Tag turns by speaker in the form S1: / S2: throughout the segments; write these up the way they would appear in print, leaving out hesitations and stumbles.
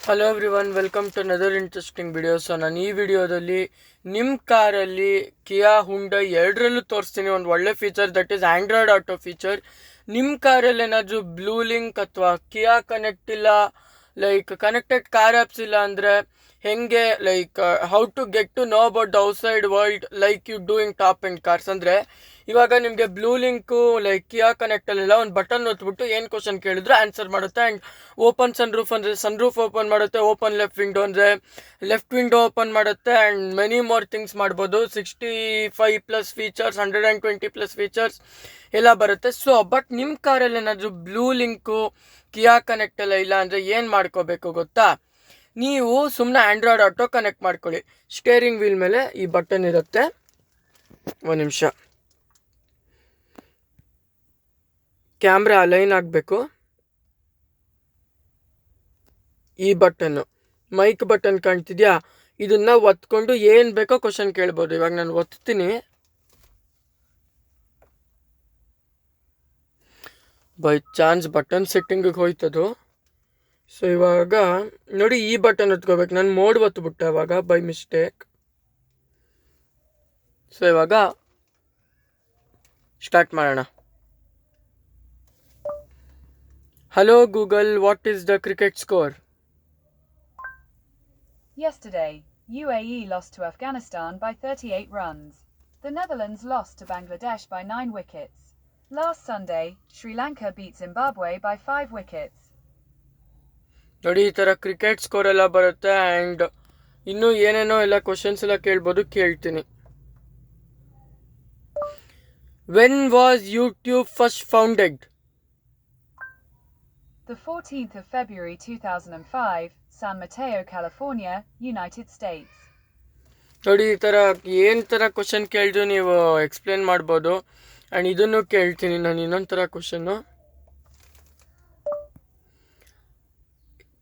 S1: Hello everyone, welcome to another interesting video. So ನಾನು ಈ ವಿಡಿಯೋದಲ್ಲಿ ನಿಮ್ಮ ಕಾರಲ್ಲಿ ಕಿಯಾ ಹುಂಡೈ ಎರಡರಲ್ಲೂ ತೋರಿಸ್ತೀನಿ ಒಂದು ಒಳ್ಳೆ feature, that is Android Auto feature. ನಿಮ್ಮ ಕಾರಲ್ಲಿ ಏನಾದರೂ ಬ್ಲೂ ಲಿಂಕ್ ಅಥವಾ ಕಿಯಾ ಕನೆಕ್ಟ್ ಇಲ್ಲ, ಲೈಕ್ ಕನೆಕ್ಟೆಡ್ ಕಾರ್ ಆ್ಯಪ್ಸ್ ಇಲ್ಲ ಅಂದರೆ ಹೆಂಗೆ, like how to get to know about the outside world like you doing top and cars. ಅಂದರೆ ಇವಾಗ ನಿಮಗೆ ಬ್ಲೂ ಲಿಂಕು ಲೈಕ್ ಕಿಯಾ ಕನೆಕ್ಟಲ್ಲೆಲ್ಲ ಒಂದು ಬಟನ್ ಒತ್ಬಿಟ್ಟು ಏನು ಕ್ವಶನ್ ಕೇಳಿದ್ರು ಆನ್ಸರ್ ಮಾಡುತ್ತೆ. ಆ್ಯಂಡ್ ಓಪನ್ ಸನ್ ರೂಫ್ ಅಂದರೆ ಸನ್ ರೂಫ್ ಓಪನ್ ಮಾಡುತ್ತೆ, ಓಪನ್ ಲೆಫ್ಟ್ ವಿಂಡೋ ಅಂದರೆ ಲೆಫ್ಟ್ ವಿಂಡೋ ಓಪನ್ ಮಾಡುತ್ತೆ. ಆ್ಯಂಡ್ ಮೆನಿ ಮೋರ್ ಥಿಂಗ್ಸ್ ಮಾಡ್ಬೋದು. 65+ ಫೀಚರ್ಸ್, 120+ ಫೀಚರ್ಸ್ ಎಲ್ಲ ಬರುತ್ತೆ. ಸೊ ಬಟ್ ನಿಮ್ಮ ಕಾರಲ್ಲಿ ಏನಾದರೂ ಬ್ಲೂ ಲಿಂಕು ಕಿಯಾ ಕನೆಕ್ಟ್ ಎಲ್ಲ ಇಲ್ಲ ಅಂದರೆ ಏನು ಮಾಡ್ಕೋಬೇಕು ಗೊತ್ತಾ? ನೀವು ಸುಮ್ಮನೆ ಆಂಡ್ರಾಯ್ಡ್ ಆಟೋ ಕನೆಕ್ಟ್ ಮಾಡ್ಕೊಳ್ಳಿ. ಸ್ಟೇರಿಂಗ್ ವೀಲ್ ಮೇಲೆ ಈ ಬಟನ್ ಇರುತ್ತೆ, ಒಂದು ನಿಮಿಷ, ಕ್ಯಾಮ್ರಾ ಅಲೈನ್ ಆಗಬೇಕು. ಈ ಬಟನ್ನು ಮೈಕ್ ಬಟನ್ ಕಾಣ್ತಿದ್ಯಾ, ಇದನ್ನ ಒತ್ಕೊಂಡು ಏನು ಬೇಕೋ ಕ್ವಶನ್ ಕೇಳ್ಬೋದು. ಇವಾಗ ನಾನು ಒತ್ತೀನಿ, ಬೈ ಚಾನ್ಸ್ ಬಟನ್ ಸೆಟ್ಟಿಂಗಿಗೆ ಹೋಯ್ತದು. ಸೊ ಇವಾಗ ನೋಡಿ, ಈ ಬಟನ್ ಒತ್ಕೋಬೇಕು. ನಾನು ಮೋಡ್ ಒತ್ಬಿಟ್ಟೆ ಅವಾಗ ಬೈ ಮಿಸ್ಟೇಕ್. ಸೊ ಇವಾಗ ಸ್ಟಾರ್ಟ್ ಮಾಡೋಣ. Hello Google, what is the cricket score?
S2: Yesterday, UAE lost to Afghanistan by 38 runs. The Netherlands lost to Bangladesh by 9 wickets. Last Sunday, Sri Lanka beat Zimbabwe by 5 wickets.
S1: ನೋಡಿ, ಈ ಥರ cricket score ಎಲ್ಲ ಬರುತ್ತೆ. And ಇನ್ನೂ ಏನೇನೋ ಎಲ್ಲ questions ಎಲ್ಲ ಕೇಳ್ಬೋದು, ಕೇಳ್ತೀನಿ. When was YouTube first founded?
S2: The 14th of February 2005, San Mateo, California, United States.
S1: ನೋಡಿ, ಈ ಥರ ಏನು ಥರ ಕ್ವಶನ್ ಕೇಳಿದ್ರು ನೀವು ಎಕ್ಸ್ಪ್ಲೇನ್ ಮಾಡ್ಬೋದು. ಆ್ಯಂಡ್ ಇದನ್ನು ಕೇಳ್ತೀನಿ ನಾನು ಇನ್ನೊಂದು ಥರ ಕ್ವಶನ್ನು.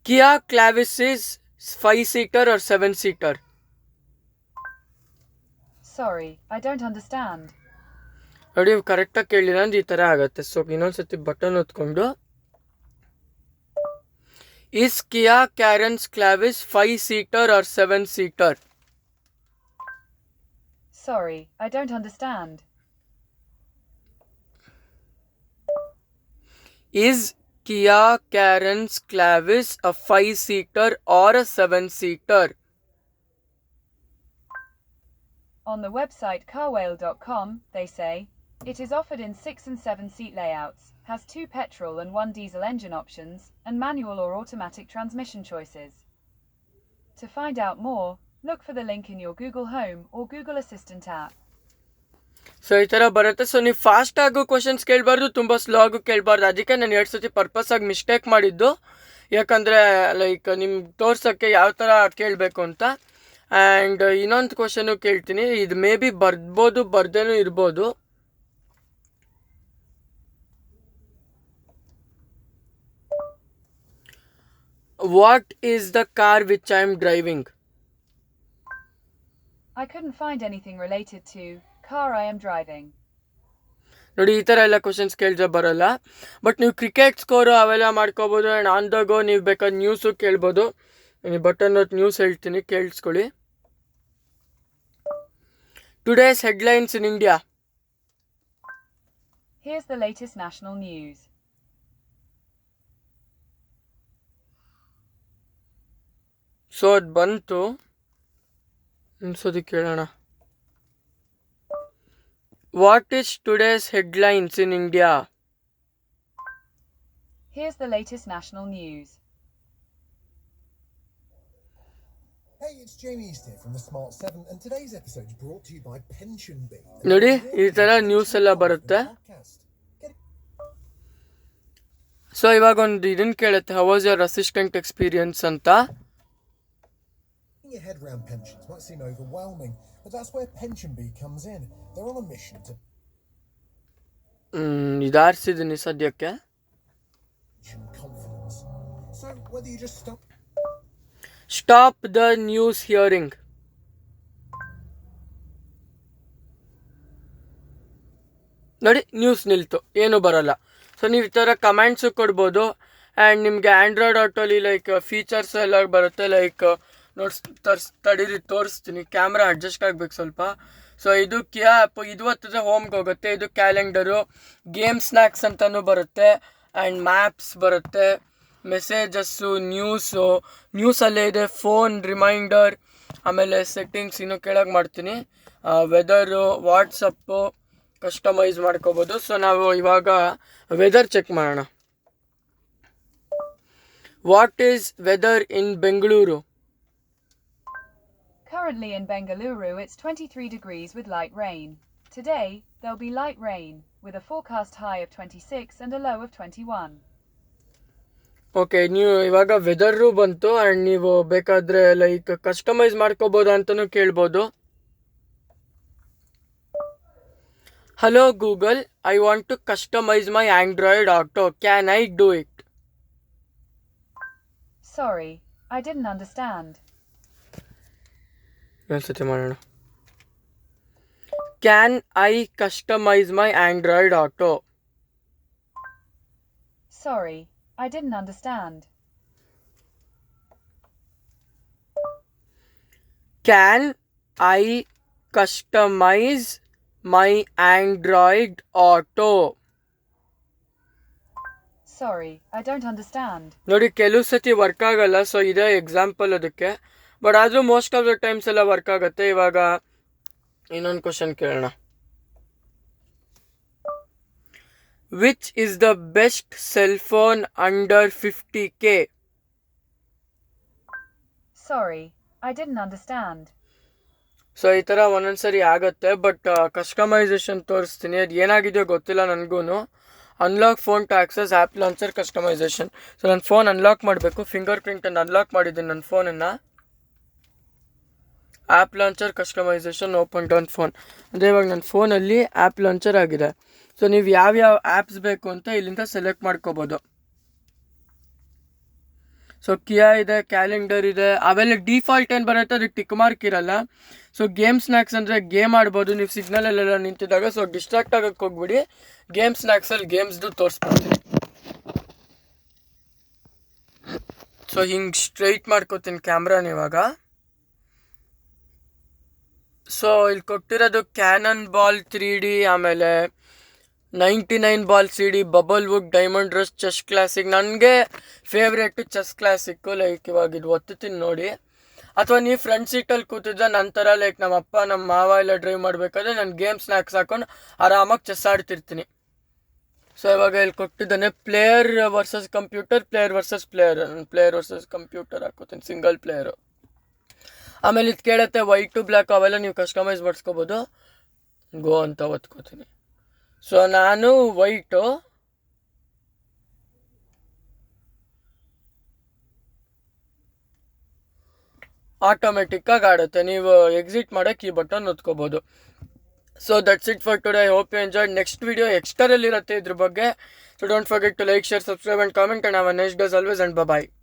S1: Kia Clavis is 5-seater or 7-seater?
S2: Sorry, I don't understand.
S1: ನೋಡಿ, ಕರೆಕ್ಟಾಗಿ ಕೇಳಿಲ್ಲ ಅಂದ್ರೆ ಈ ಥರ ಆಗುತ್ತೆ. ಸೊ ಇನ್ನೊಂದ್ಸತಿ ಬಟನ್ ಹೊತ್ಕೊಂಡು, is Kia Carens Clavis 5-seater or 7-seater?
S2: Sorry, I don't understand.
S1: Is Kia Carens Clavis a 5-seater or a 7-seater?
S2: On the website carwhale.com, they say, it is offered in 6 and 7-seat layouts, has 2 petrol and 1 diesel engine options, and manual or automatic transmission choices. To find out more, look for the link in your Google Home or Google Assistant app.
S1: So ಈ ಥರ ಬರುತ್ತೆ. So ನೀವು fast ಆಗು questions ಕೇಳಬಾರ್ದು, ತುಂಬ slow ಆಗು ಕೇಳಬಾರ್ದು. ಅದಕ್ಕೆ ನಾನು 2 ಸತಿ ಪರ್ಪಸ್ ಆಗಿ ಮಿಸ್ಟೇಕ್ ಮಾಡಿದ್ದು, ಯಾಕಂದರೆ ಲೈಕ್ ನಿಮ್ಗೆ ತೋರ್ಸೋಕ್ಕೆ ಯಾವ ಥರ ಕೇಳಬೇಕು ಅಂತ. ಆ್ಯಂಡ್ ಇನ್ನೊಂದು ಕ್ವಶನು ಕೇಳ್ತೀನಿ, ಇದು ಮೇ ಬಿ ಬರ್ಬೋದು, ಬರ್ದೇನೂ ಇರ್ಬೋದು. What is the car which I am driving?
S2: I couldn't find anything related to car I am driving.
S1: ನೋಡಿ, ಈ ಥರ ಎಲ್ಲ ಕ್ವಶನ್ಸ್ ಕೇಳಿದ್ರೆ ಬರೋಲ್ಲ. ಬಟ್ ನೀವು ಕ್ರಿಕೆಟ್ ಸ್ಕೋರು ಅವೆಲ್ಲ ಮಾಡ್ಕೋಬೋದು. ಆ್ಯಂಡ್ ಆನ್ ದ ಗೋ ನೀವು ಬೇಕಾದ ನ್ಯೂಸು ಕೇಳ್ಬೋದು. ಬಟನ್ ನ್ಯೂಸ್ ಹೇಳ್ತೀನಿ, ಕೇಳಿಸ್ಕೊಳ್ಳಿ. Today's headlines in India.
S2: Here's the latest national news.
S1: So ಅದು ಬಂತು, ಅನ್ಸೋದು ಕೇಳೋಣ. What is today's headlines in India?
S2: Here's the latest national news.
S3: Hey, it's Jamie East here from the Smart 7, and today's episode is brought to you by Pension Bee.
S1: ನೋಡಿ, ಈ ಥರ news ಎಲ್ಲ ಬರುತ್ತೆ. So ಇವಾಗ ಒಂದು ಇದನ್ನು ಕೇಳುತ್ತೆ, how was your assistant experience ಅಂತ.
S3: Your head around pensions might seem overwhelming, but that's where Pension Bee comes in. They're on a mission to
S1: ಇದಾರಿಸಿದ್ದೀನಿ ಸದ್ಯಕ್ಕೆ.
S3: confidence. So whether you just
S1: stop the news hearing. ನೋಡಿ, news ನಿಲ್ತು, ಏನೂ ಬರೋಲ್ಲ. So ನೀವು ಈ ಥರ comments ಕೊಡ್ಬೋದು. And ನಿಮಗೆ Android ಆಟೋಲಿ like features ಎಲ್ಲ ಬರುತ್ತೆ, ಲೈಕ್ ತಡೀರಿ ತೋರಿಸ್ತೀನಿ, ಕ್ಯಾಮ್ರಾ ಅಡ್ಜಸ್ಟ್ ಆಗಬೇಕು ಸ್ವಲ್ಪ. ಸೊ ಇದು ಕಿಯಾ ಆ್ಯಪ್, ಇದು ಹತ್ತಿದ್ರೆ ಹೋಮ್ಗೆ ಹೋಗುತ್ತೆ. ಇದು ಕ್ಯಾಲೆಂಡರು, ಗೇಮ್ ಸ್ನ್ಯಾಕ್ಸ್ ಅಂತಲೂ ಬರುತ್ತೆ, ಆ್ಯಂಡ್ ಮ್ಯಾಪ್ಸ್ ಬರುತ್ತೆ, ಮೆಸೇಜಸ್ಸು, ನ್ಯೂಸಲ್ಲೇ ಇದೆ, ಫೋನ್ ರಿಮೈಂಡರ್, ಆಮೇಲೆ ಸೆಟ್ಟಿಂಗ್ಸ್ ಇನ್ನೂ ಕೆಳಗೆ ಮಾಡ್ತೀನಿ, ವೆದರು, ವಾಟ್ಸಪ್ಪು ಕಸ್ಟಮೈಸ್ ಮಾಡ್ಕೋಬೋದು. ಸೊ ನಾವು ಇವಾಗ ವೆದರ್ ಚೆಕ್ ಮಾಡೋಣ. What is weather in Bengaluru?
S2: Currently in Bengaluru, it's 23 degrees with light rain. Today, there'll be light rain, with a forecast high of 26 and a low of 21.
S1: Okay, ನೀವು ಇವಾಗ weather ಬಂತು, and ನೀವು ಬೇಕಾದರೆ like customise ಮಾಡ್ಕೋಬೋದು ಅಂತಲೂ ಕೇಳ್ಬೋದು. Hello Google, I want to customize my Android Auto, can I do it?
S2: Sorry, I didn't understand.
S1: ಒಂದ್ಸತಿ ಮಾಡೋಣ. Can I customize my Android Auto?
S2: Sorry, I didn't understand.
S1: Can I customize my Android Auto?
S2: Sorry, I don't understand.
S1: ನೋಡಿ, ಕೆಲವು ಸತಿ work ಆಗಲ್ಲ, so ಇದೇ example ಅದಕ್ಕೆ. But ಆದರೂ most of the times ಎಲ್ಲ ವರ್ಕ್ ಆಗುತ್ತೆ. ಇವಾಗ ಇನ್ನೊಂದು ಕ್ವಶನ್ ಕೇಳೋಣ. Which is the best cell phone under 50K?
S2: Sorry, I didn't understand.
S1: So ಈ ಥರ ಒಂದೊಂದ್ಸರಿ ಆಗುತ್ತೆ, ಬಟ್ ಕಸ್ಟಮೈಸೇಷನ್ ತೋರಿಸ್ತೀನಿ. ಅದು ಏನಾಗಿದೆಯೋ ಗೊತ್ತಿಲ್ಲ ನನಗೂ. Unlock phone to access app launcher customization. So ನನ್ನ ಫೋನ್ ಅನ್ಲಾಕ್ ಮಾಡಬೇಕು, ಫಿಂಗರ್ ಪ್ರಿಂಟನ್ನು ಅನ್ಲಾಕ್ ಮಾಡಿದ್ದೀನಿ ನನ್ನ ಫೋನನ್ನು. App launcher customization open down phone ಅಂದರೆ ಇವಾಗ ನನ್ನ ಫೋನಲ್ಲಿ ಆ್ಯಪ್ ಲಾಂಚರ್ ಆಗಿದೆ. ಸೊ ನೀವು ಯಾವ್ಯಾವ ಆ್ಯಪ್ಸ್ ಬೇಕು ಅಂತ ಇಲ್ಲಿಂದ ಸೆಲೆಕ್ಟ್ ಮಾಡ್ಕೋಬೋದು. ಸೊ ಕಿಯಾ ಇದೆ, ಕ್ಯಾಲೆಂಡರ್ ಇದೆ, ಅವೆಲ್ಲ ಡಿಫಾಲ್ಟ್ ಏನು ಬರುತ್ತೆ ಅದಕ್ಕೆ ಟಿಕ್ ಮಾರ್ಕ್ ಇರಲ್ಲ. ಸೊ ಗೇಮ್ ಸ್ನ್ಯಾಕ್ಸ್ ಅಂದರೆ ಗೇಮ್ ಆಡ್ಬೋದು ನೀವು ಸಿಗ್ನಲಲ್ಲೆಲ್ಲ ನಿಂತಿದ್ದಾಗ. ಸೊ ಡಿಸ್ಟ್ರಾಕ್ಟ್ ಆಗೋಕ್ಕೆ ಹೋಗ್ಬಿಡಿ, ಗೇಮ್ ಸ್ನ್ಯಾಕ್ಸಲ್ಲಿ ಗೇಮ್ಸ್ದು ತೋರಿಸ್ಬಿಡ್ತೀನಿ. ಸೊ ಹಿಂಗೆ ಸ್ಟ್ರೈಟ್ ಮಾಡ್ಕೋತೀನಿ ಕ್ಯಾಮ್ರಾನ ಇವಾಗ. ಸೊ ಇಲ್ಲಿ ಕೊಟ್ಟಿರೋದು ಕ್ಯಾನನ್ ಬಾಲ್ 3D, ಆಮೇಲೆ 99 ball CD, bubble wood, diamond rush, chess classic. ನನಗೆ ಫೇವ್ರೇಟು ಚೆಸ್ ಕ್ಲಾಸಿಕ್ಕು. ಲೈಕ್ ಇವಾಗ ಇದು ಒತ್ತುತ್ತೀನಿ ನೋಡಿ. ಅಥವಾ ನೀವು ಫ್ರಂಟ್ ಸೀಟಲ್ಲಿ ಕೂತಿದ್ದ ನಂತರ ಲೈಕ್ ನಮ್ಮ ಅಪ್ಪ ನಮ್ಮ ಮಾವ ಎಲ್ಲ ಡ್ರೈವ್ ಮಾಡಬೇಕಾದ್ರೆ ನಾನು ಗೇಮ್ ಸ್ನ್ಯಾಕ್ಸ್ ಹಾಕೊಂಡು ಆರಾಮಾಗಿ ಚೆಸ್ ಆಡ್ತಿರ್ತೀನಿ. ಸೊ ಇವಾಗ ಇಲ್ಲಿ ಕೊಟ್ಟಿದ್ದಾನೆ player versus computer, player versus player. ನಾನು ಪ್ಲೇಯರ್ ವರ್ಸಸ್ ಕಂಪ್ಯೂಟರ್ ಹಾಕೋತೀನಿ, ಸಿಂಗಲ್ ಪ್ಲೇಯರು. ಆಮೇಲೆ ಇದು ಕೇಳುತ್ತೆ ವೈಟ್ ಟು ಬ್ಲ್ಯಾಕ್, ಅವೆಲ್ಲ ನೀವು ಕಸ್ಟಮೈಸ್ ಮಾಡಿಸ್ಕೋಬೋದು. ಗೋ ಅಂತ ಒತ್ಕೋತೀನಿ. ಸೊ ನಾನು ವೈಟು, ಆಟೋಮೆಟಿಕ್ಕಾಗಿ ಆಡುತ್ತೆ. ನೀವು ಎಕ್ಸಿಟ್ ಮಾಡೋಕ್ಕೆ ಈ ಬಟನ್ ಒತ್ಕೋಬೋದು. So that's it for today. I hope you enjoyed. Next video ಎಕ್ಸ್ಟ್ರಲ್ಲಿ ಇರುತ್ತೆ ಇದ್ರ ಬಗ್ಗೆ. So don't forget to like, share, subscribe and comment. And have a nice days always and bye.